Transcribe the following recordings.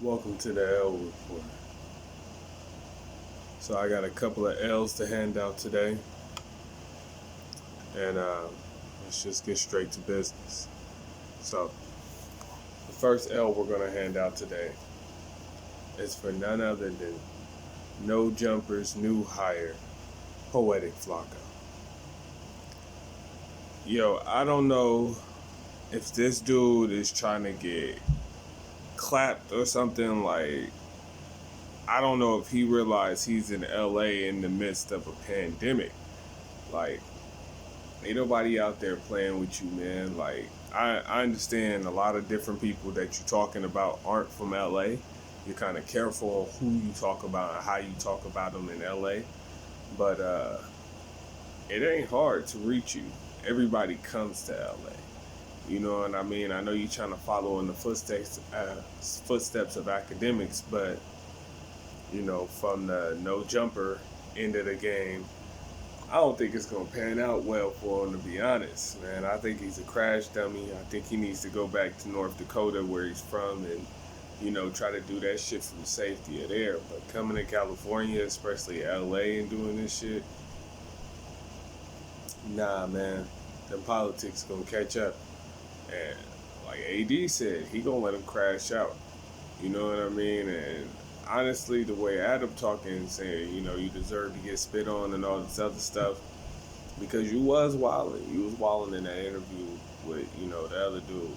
Welcome to the L Report. So I got a couple of L's to hand out today, and let's just get straight to business. So the first L we're gonna hand out today is for none other than No Jumper's new hire, Poetic FLAKKO. Yo, I don't know if this dude is trying to get clapped or something. Like, I don't know if he realized he's in LA in the midst of a pandemic. Like, ain't nobody out there playing with you, man. Like, I understand a lot of different people that you're talking about aren't from LA. You're kind of careful of who you talk about and how you talk about them in LA. But it ain't hard to reach you. Everybody comes to LA. You know what I mean? I know you're trying to follow in the footsteps of academics, but from the no jumper end of the game, I don't think it's gonna pan out well for him, to be honest, man. I think he's a crash dummy. I think he needs to go back to North Dakota where he's from and try to do that shit from the safety of there. But coming to California, especially LA, and doing this shit, nah, man. The politics gonna catch up, and like AD said, he gonna let him crash out. You know what I mean? And honestly, the way Adam talking, saying, you deserve to get spit on and all this other stuff, because you was wilding. You was wilding in that interview with, the other dude.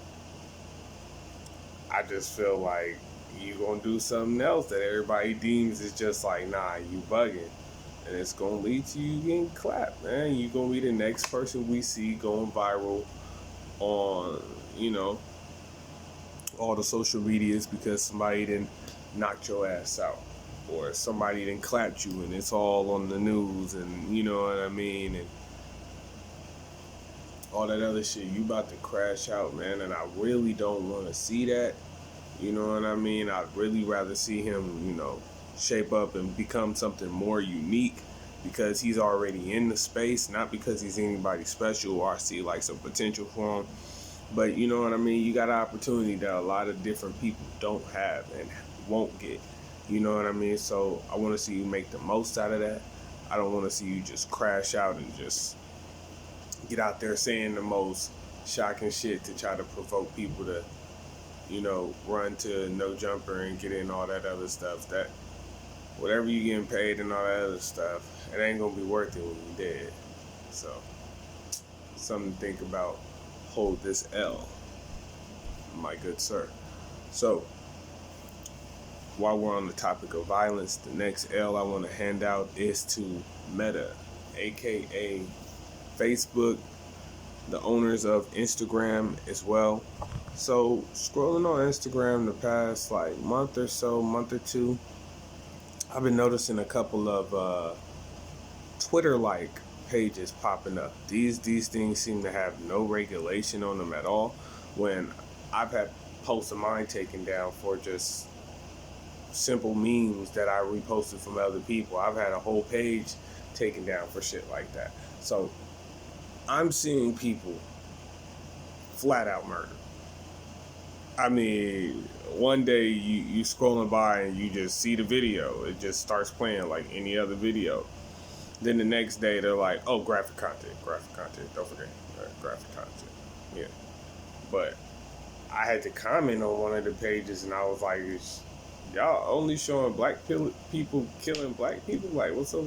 I just feel like you gonna do something else that everybody deems is just like, nah, you bugging. And it's gonna lead to you getting clapped, man. You gonna be the next person we see going viral on, all the social medias because somebody didn't knock your ass out, or somebody didn't clap you, and it's all on the news, and you know what I mean, and all that other shit. You about to crash out, man, and I really don't want to see that. You know what I mean? I'd really rather see him, shape up and become something more unique, because he's already in the space, not because he's anybody special or I see like some potential for him. But you know what I mean? You got an opportunity that a lot of different people don't have and won't get. You know what I mean? So I want to see you make the most out of that. I don't want to see you just crash out and just get out there saying the most shocking shit to try to provoke people to, run to no jumper and get in all that other stuff. That whatever you getting paid and all that other stuff, it ain't gonna be worth it when you're dead. So something to think about. Hold this L, my good sir. So while we're on the topic of violence, the next L I want to hand out is to Meta, aka Facebook, the owners of Instagram as well. So scrolling on Instagram the past like month or two, I've been noticing a couple of Twitter-like pages popping up. These things seem to have no regulation on them at all. When I've had posts of mine taken down for just simple memes that I reposted from other people, I've had a whole page taken down for shit like that. So I'm seeing people flat out murder. I mean, one day you scrolling by and you just see the video. It just starts playing like any other video. Then the next day they're like, oh, graphic content, don't forget, graphic content. Yeah. But I had to comment on one of the pages and I was like, y'all only showing black people killing black people? Like, what's up?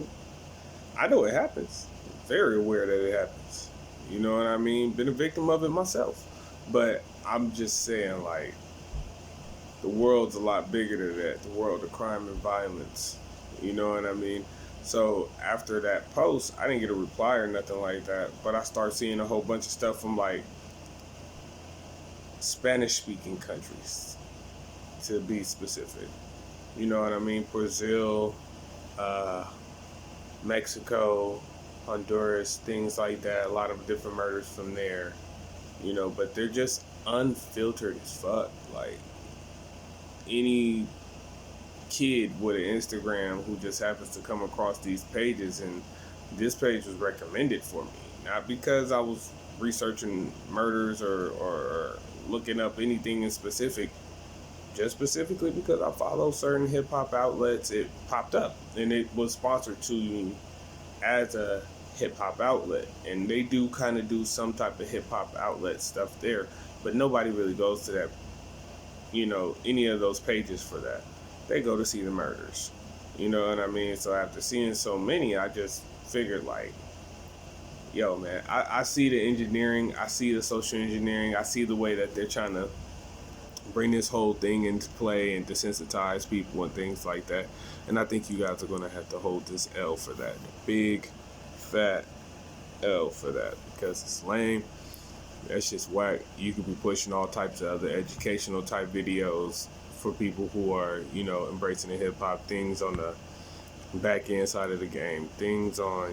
I know it happens. Very aware that it happens. You know what I mean? Been a victim of it myself. But I'm just saying, like, the world's a lot bigger than that. The world of crime and violence. You know what I mean? So after that post, I didn't get a reply or nothing like that. But I start seeing a whole bunch of stuff from, like, Spanish-speaking countries, to be specific. You know what I mean? Brazil, Mexico, Honduras, things like that. A lot of different murders from there. But they're just unfiltered as fuck. Like, any kid with an Instagram who just happens to come across these pages, and this page was recommended for me, not because I was researching murders or looking up anything in specific. just specifically because I follow certain hip hop outlets, it popped up and it was sponsored to me as a hip hop outlet. And they do kind of do some type of hip hop outlet stuff there, but nobody really goes to that, any of those pages for that. They go to see the murders. You know what I mean? So after seeing so many, I just figured like, yo, man, I see the engineering, I see the social engineering, I see the way that they're trying to bring this whole thing into play and desensitize people and things like that. And I think you guys are going to have to hold this L for that. Big, fat L for that. Because it's lame. That's just whack. You could be pushing all types of other educational type videos for people who are, embracing the hip hop, things on the back end side of the game, things on,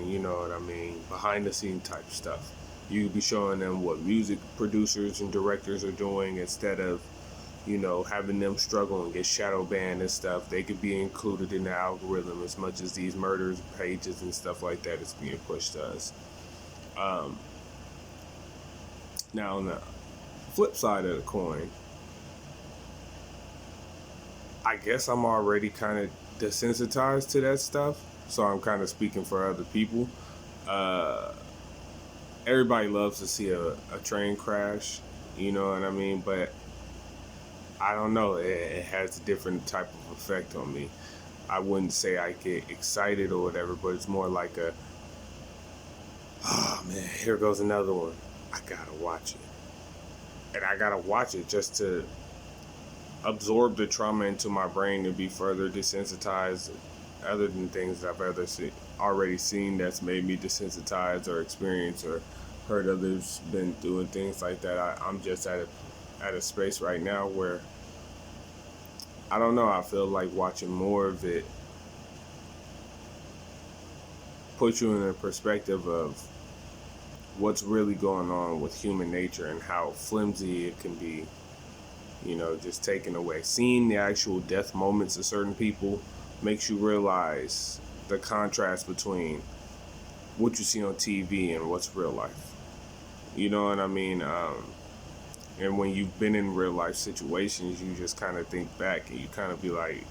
behind the scene type stuff. You could be showing them what music producers and directors are doing instead of, having them struggle and get shadow banned and stuff. They could be included in the algorithm as much as these murders pages and stuff like that is being pushed to us. Now on the flip side of the coin, I guess I'm already kind of desensitized to that stuff, so I'm kind of speaking for other people. Everybody loves to see a train crash, you know what I mean? But I don't know, it has a different type of effect on me. I wouldn't say I get excited or whatever, but it's more like oh man, here goes another one. I gotta watch it. And I gotta watch it just to absorb the trauma into my brain and be further desensitized, other than things that I've already seen that's made me desensitized or experienced or heard others been through and things like that. I'm just at a space right now where I don't know, I feel like watching more of it puts you in a perspective of what's really going on with human nature and how flimsy it can be, just taken away. Seeing the actual death moments of certain people makes you realize the contrast between what you see on TV and what's real life. You know what I mean? And when you've been in real life situations, you just kind of think back and you kind of be like,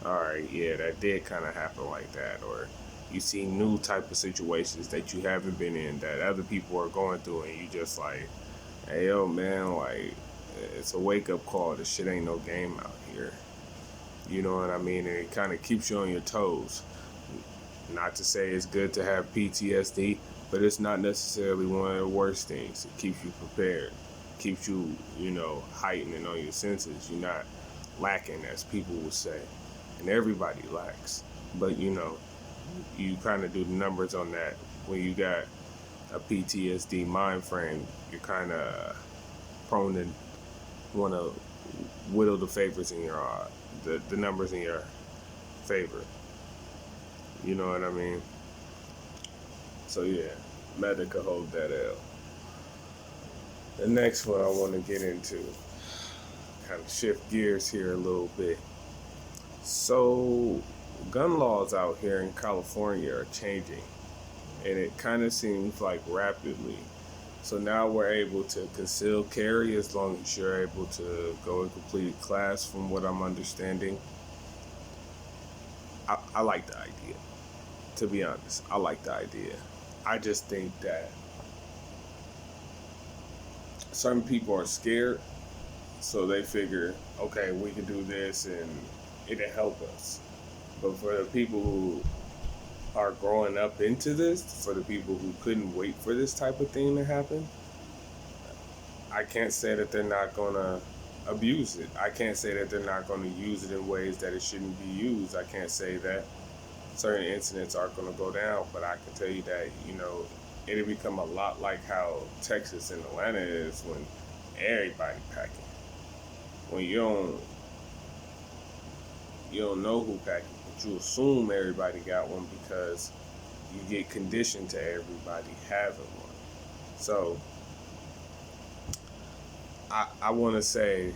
all right, yeah, that did kind of happen like that. Or you see new type of situations that you haven't been in that other people are going through, and you just like, hey, yo, man, like, it's a wake-up call. This shit ain't no game out here. You know what I mean? And it kind of keeps you on your toes. Not to say it's good to have PTSD, but it's not necessarily one of the worst things. It keeps you prepared. Keeps you, heightened and on your senses. You're not lacking, as people would say. And everybody lacks. But, you kind of do the numbers on that. When you got a PTSD mind frame, you're kind of prone to want to whittle the favors in your the numbers in your favor. You know what I mean? So yeah, Meta could hold that L. The next one I want to get into, kind of shift gears here a little bit. So gun laws out here in California are changing, and it kind of seems like rapidly. So now we're able to conceal carry as long as you're able to go and complete a class, from what I'm understanding. I like the idea. To be honest, I like the idea. I just think that certain people are scared, so they figure, okay, we can do this and it'll help us. But for the people who are growing up into this, for the people who couldn't wait for this type of thing to happen, I can't say that they're not going to abuse it. I can't say that they're not going to use it in ways that it shouldn't be used. I can't say that certain incidents aren't going to go down, but I can tell you that, it'll become a lot like how Texas and Atlanta is when everybody packing. When you don't know who packing, but you assume everybody got one because you get conditioned to everybody having one. So I want to say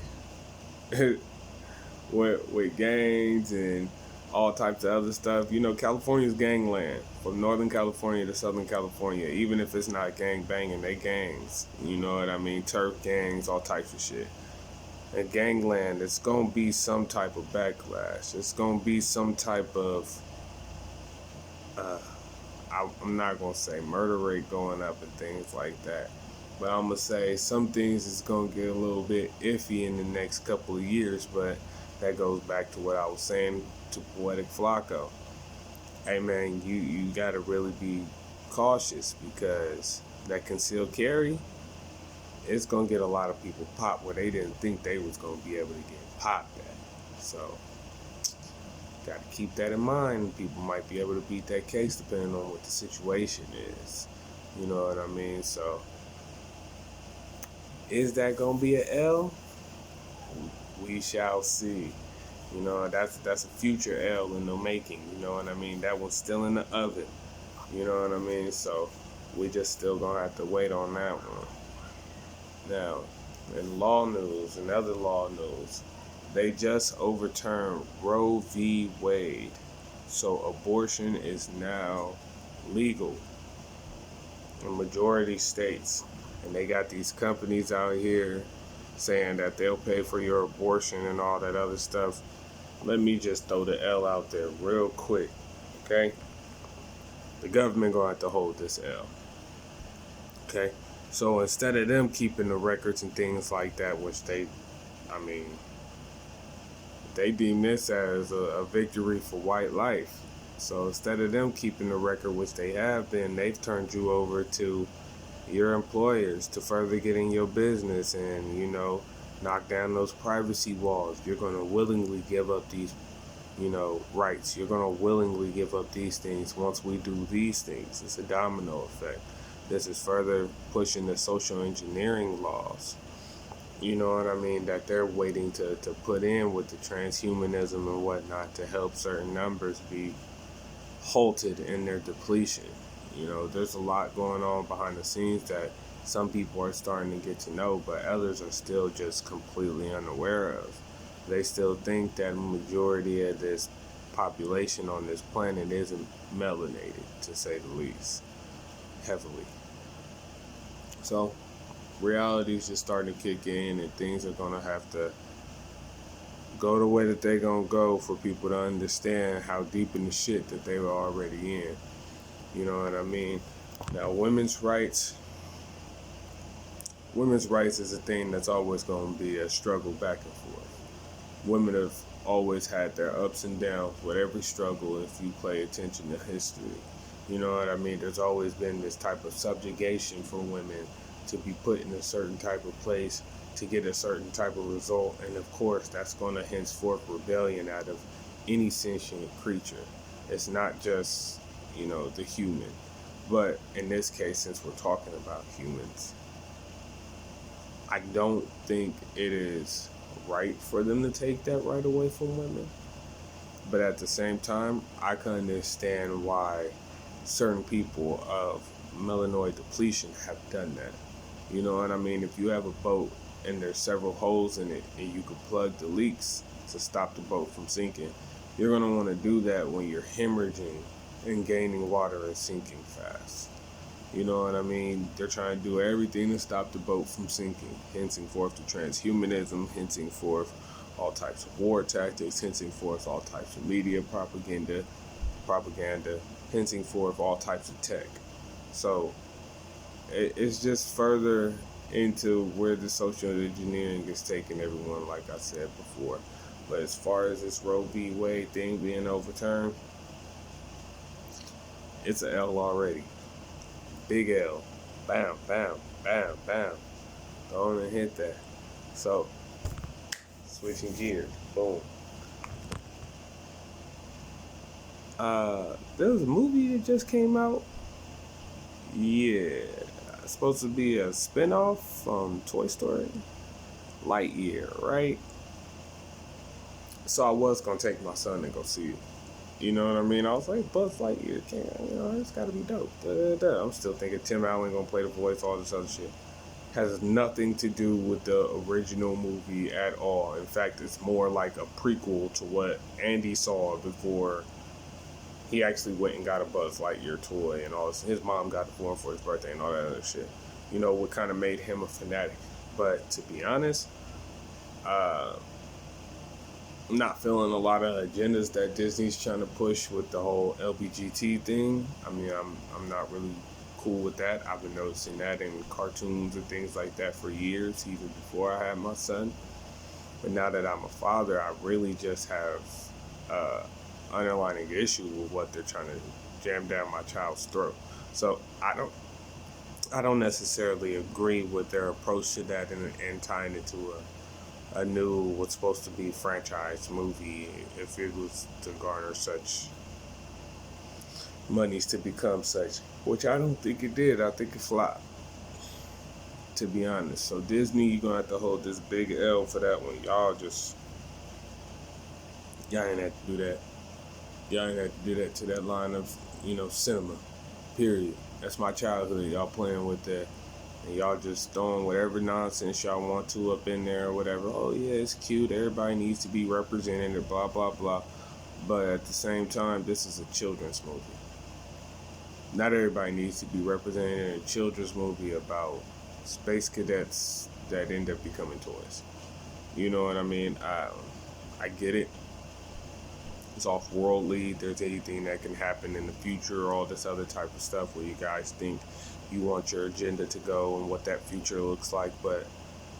with gangs and all types of other stuff, California's gangland. From Northern California to Southern California, even if it's not gang banging, they gangs. You know what I mean? Turf gangs, all types of shit. in gangland, it's gonna be some type of backlash. It's gonna be some type of uh, I'm not gonna say murder rate going up and things like that, but I'm gonna say some things is gonna get a little bit iffy in the next couple of years. But that goes back to what I was saying to Poetic FLAKKO. Hey man, you gotta really be cautious, because that concealed carry, it's gonna get a lot of people popped where they didn't think they was gonna be able to get popped at. So got to keep that in mind. People might be able to beat that case depending on what the situation is. You know what I mean? So, is that gonna be an L? We shall see. You know, that's a future L in the making. You know what I mean? That one's still in the oven. You know what I mean? So, we just still gonna have to wait on that one. Now, in law news and other law news, they just overturned Roe v. Wade. So abortion is now legal in majority states. And they got these companies out here saying that they'll pay for your abortion and all that other stuff. Let me just throw the L out there real quick, okay? The government gonna have to hold this L, okay? So instead of them keeping the records and things like that, which they deem this as a victory for white life. So instead of them keeping the record, which they have been, they've turned you over to your employers to further get in your business and, knock down those privacy walls. You're going to willingly give up these, rights. You're going to willingly give up these things once we do these things. It's a domino effect. This is further pushing the social engineering laws, you know what I mean, that they're waiting to put in with the transhumanism and whatnot to help certain numbers be halted in their depletion. There's a lot going on behind the scenes that some people are starting to get to know, but others are still just completely unaware of. They still think that a majority of this population on this planet isn't melanated, to say the least, heavily. So reality is just starting to kick in, and things are going to have to go the way that they're going to go for people to understand how deep in the shit that they were already in. You know what I mean? Now, women's rights is a thing that's always going to be a struggle back and forth. Women have always had their ups and downs with every struggle if you pay attention to history. You know what I mean? There's always been this type of subjugation for women to be put in a certain type of place to get a certain type of result. And of course, that's going to henceforth rebellion out of any sentient creature. It's not just, the human. But in this case, since we're talking about humans, I don't think it is right for them to take that right away from women. But at the same time, I can understand why certain people of melanoid depletion have done that. You know what I mean? If you have a boat and there's several holes in it and you could plug the leaks to stop the boat from sinking, you're going to want to do that when you're hemorrhaging and gaining water and sinking fast. You know what I mean? They're trying to do everything to stop the boat from sinking, hinting forth to transhumanism, hinting forth all types of war tactics, hinting forth all types of media propaganda, hinting forth all types of tech. So it's just further into where the social engineering is taking everyone, like I said before. But as far as this Roe v. Wade thing being overturned, it's an L already. Big L. Bam, bam, bam, bam. Go on and hit that. So, switching gears. Boom. There was a movie that just came out. Yeah. It's supposed to be a spinoff from Toy Story. Lightyear, right? So I was going to take my son to go see it. You know what I mean? I was like, Buzz Lightyear, it's got to be dope. I'm still thinking Tim Allen going to play the voice, all this other shit. Has nothing to do with the original movie at all. In fact, it's more like a prequel to what Andy saw before he actually went and got a Buzz Lightyear toy and all this. His mom got it for him for his birthday and all that other shit. What kind of made him a fanatic. But to be honest, Uh, I'm not feeling a lot of agendas that Disney's trying to push with the whole LBGT thing. I mean, I'm not really cool with that. I've been noticing that in cartoons and things like that for years, even before I had my son. But now that I'm a father, I really just have underlining issue with what they're trying to jam down my child's throat. So I don't necessarily agree with their approach to that and tying it to a new what's supposed to be franchise movie if it was to garner such monies to become such, which I don't think it did. I think it flopped, to be honest. So Disney, you're gonna have to hold this big L for that one. Y'all ain't have to do that. Y'all ain't have to do that to that line of, cinema. Period. That's my childhood. Y'all playing with that. And y'all just throwing whatever nonsense y'all want to up in there or whatever. Oh yeah, it's cute. Everybody needs to be represented or blah, blah, blah. But at the same time, this is a children's movie. Not everybody needs to be represented in a children's movie about space cadets that end up becoming toys. You know what I mean? I get it. It's off-worldly. There's anything that can happen in the future, all this other type of stuff where you guys think you want your agenda to go and what that future looks like, but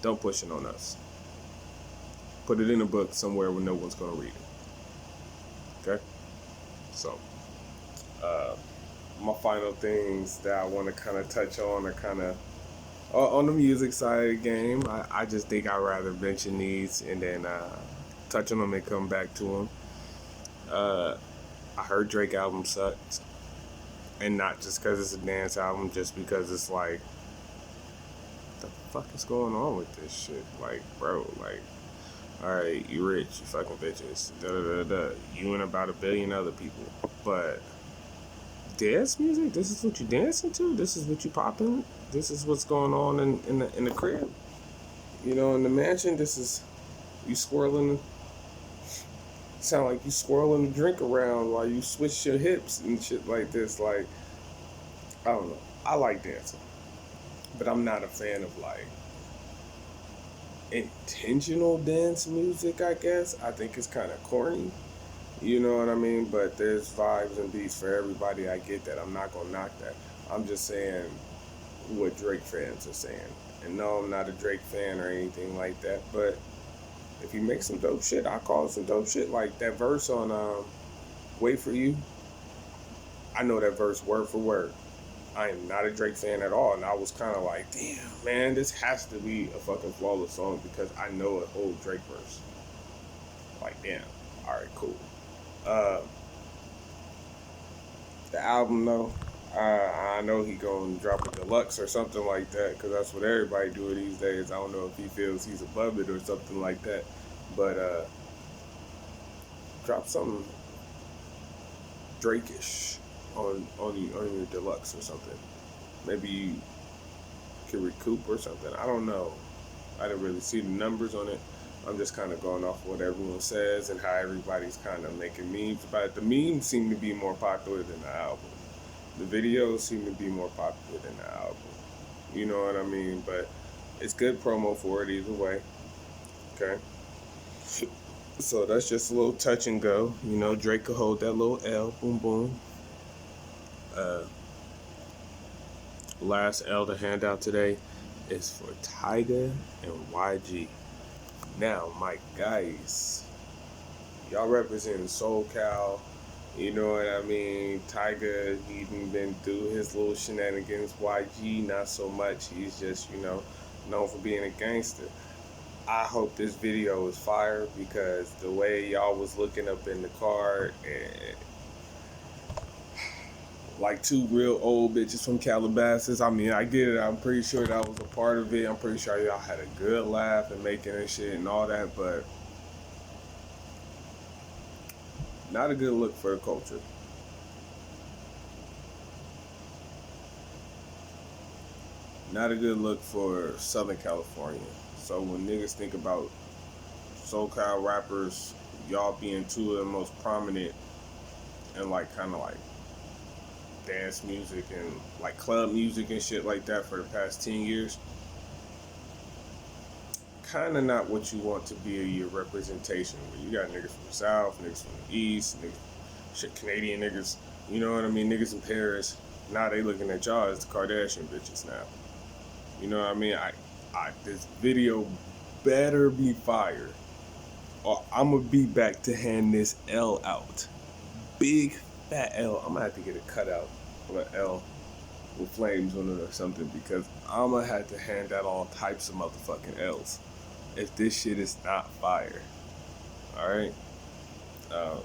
don't push it on us. Put it in a book somewhere where no one's going to read it. Okay? So, my final things that I want to kind of touch on are kind of on the music side of the game. I just think I'd rather mention these and then touch on them and come back to them. I heard Drake album sucks, and not just because it's a dance album, just because it's like, what the fuck is going on with this shit? Like, bro, like, alright, you rich, you fucking bitches, da-da-da-da, you and about 1 billion other people, but dance music, this is what you dancing to, this is what you popping, this is what's going on in the crib, in the mansion, this is, you swirling, sound like you swirling the drink around while you switch your hips and shit like this. Like, I don't know. I like dancing, but I'm not a fan of like intentional dance music, I guess. I think it's kind of corny. You know what I mean? But there's vibes and beats for everybody. I get that. I'm not going to knock that. I'm just saying what Drake fans are saying. And no, I'm not a Drake fan or anything like that, but if he makes some dope shit, I call it some dope shit. Like that verse on Wait For You. I know that verse word for word. I am not a Drake fan at all. And I was kind of like, damn, man, this has to be a fucking flawless song because I know a whole Drake verse. Like, damn. All right, cool. The album, though, I know he gonna drop a deluxe or something like that because that's what everybody do these days. I don't know if he feels he's above it or something like that, but drop something Drake-ish on your deluxe or something. Maybe you can recoup or something. I don't know. I didn't really see the numbers on it. I'm just kind of going off what everyone says and how everybody's kind of making memes about it. The memes seem to be more popular than the album. The videos seem to be more popular than the album. You know what I mean? But it's good promo for it either way. Okay? So that's just a little touch and go. Drake could hold that little L. Boom, boom. Last L to hand out today is for Tyga and YG. Now, my guys, y'all represent SoCal. You know what I mean? Tyga, he even been through his little shenanigans. YG, not so much. He's just, known for being a gangster. I hope this video is fire because the way y'all was looking up in the car and like two real old bitches from Calabasas. I mean, I get it. I'm pretty sure that was a part of it. I'm pretty sure y'all had a good laugh and making and shit and all that, but not a good look for the culture. Not a good look for Southern California. So when niggas think about SoCal rappers, y'all being two of the most prominent and like kind of like dance music and like club music and shit like that for the past 10 years, kind of not what you want to be your representation. Where you got niggas from the South, niggas from the East, shit, Canadian niggas, you know what I mean? Niggas in Paris. Now they looking at y'all as the Kardashian bitches now. You know what I mean? This video better be fire, or I'm gonna be back to hand this L out. Big fat L. I'm gonna have to get it cut out of an L with flames on it or something, because I'm gonna have to hand out all types of motherfucking L's if this shit is not fire. Alright? I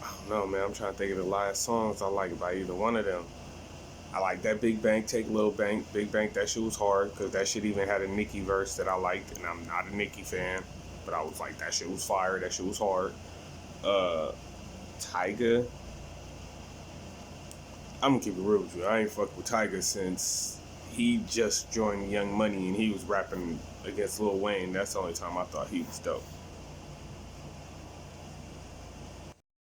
don't know, man. I'm trying to think of the last songs I like by either one of them. I like that Big Bank, Take Lil Bank. Big Bank, that shit was hard, because that shit even had a Nicki verse that I liked, and I'm not a Nicki fan, but I was like, that shit was fire, that shit was hard. Tyga, I'm gonna keep it real with you. I ain't fucked with Tyga since he just joined Young Money and he was rapping against Lil Wayne. That's the only time I thought he was dope.